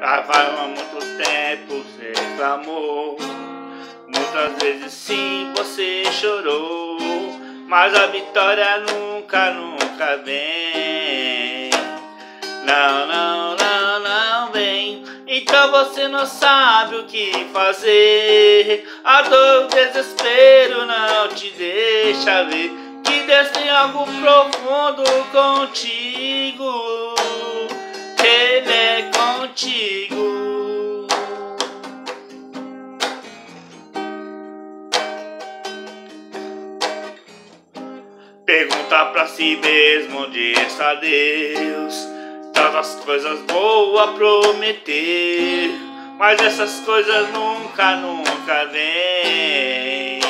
Já faz há muito tempo você clamou, muitas vezes sim você chorou, mas a vitória nunca, nunca vem. Não, não, não, não vem. Então você não sabe o que fazer. A dor, o desespero não te deixa ver que Deus tem algo profundo contigo. Ele é contigo. Pergunta pra si mesmo onde está Deus. Tantas coisas boas prometer, mas essas coisas nunca, nunca vêm.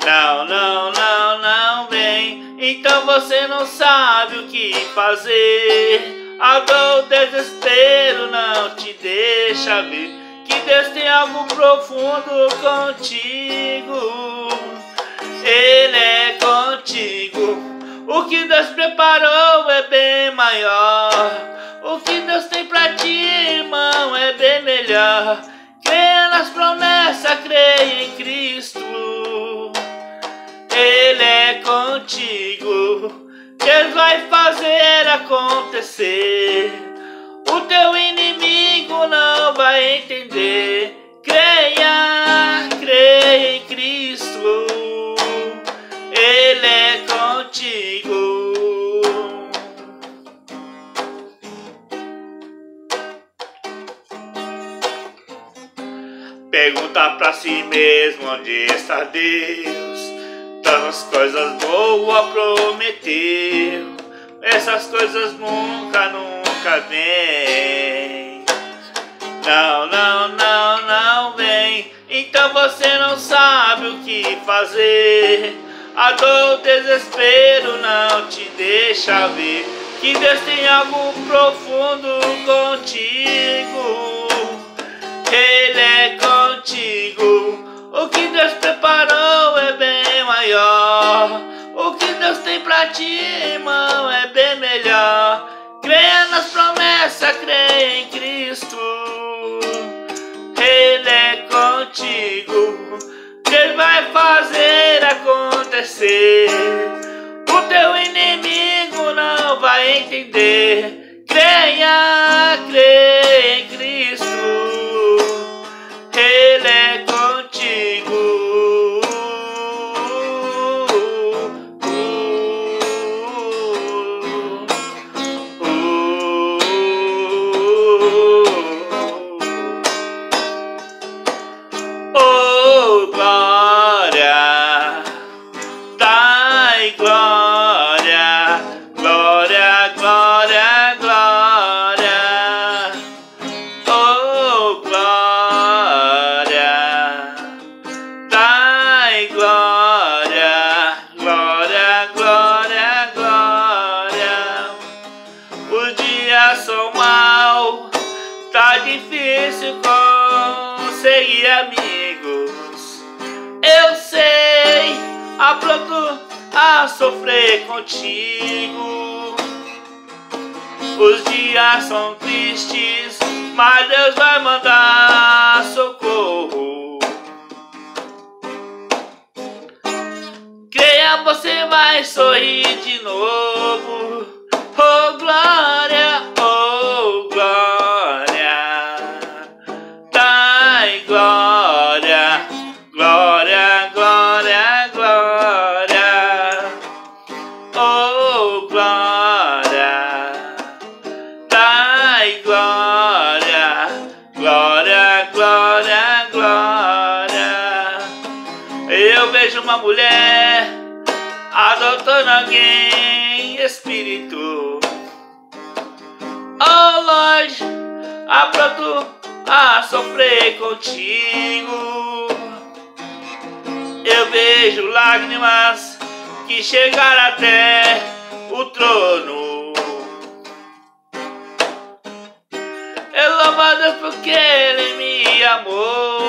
Não, não, não, não vem. Então você não sabe o que fazer. A dor, o desespero não te deixa ver que Deus tem algo profundo contigo. Ele é contigo. O que Deus preparou é bem maior. O que Deus tem pra ti, irmão, é bem melhor. Creia nas promessas, creia em Cristo. Ele é contigo. Deus vai fazer acontecer. O teu inimigo não vai entender. Creia, creia em Cristo. Ele é contigo. Pergunta pra si mesmo onde está Deus. Tantas coisas boas prometeu, essas coisas nunca, nunca vêm. Não, não, não, não vem. Então você não sabe o que fazer. A dor, o desespero não te deixa ver que Deus tem algo profundo contigo. Ele é contigo. O que Deus preparou é bem maior. O que Deus tem pra ti, irmão, é bem melhor. Creia nas promessas, creia em Cristo. Ele é contigo. Ele vai fazer acontecer. O teu inimigo não vai entender. Creia, creia em Cristo. Ele é contigo. Oh, glória, dai glória, glória, glória, glória. Oh, glória, dai glória, glória, glória, glória. Os dias são maus, tá difícil conseguir amigos. Eu sei, apronto a sofrer contigo. Os dias são tristes, mas Deus vai mandar socorro. Creia, você vai sorrir de novo. Oh, glória, oh, glória. Dai glória, glória, glória, glória. Oh, glória. Dai glória, glória, glória, glória. Eu vejo uma mulher adotando alguém, espírito. Oh, Lorde, apronto a sofrer contigo. Eu vejo lágrimas que chegaram até o trono. Eu louvo a Deus porque Ele me amou.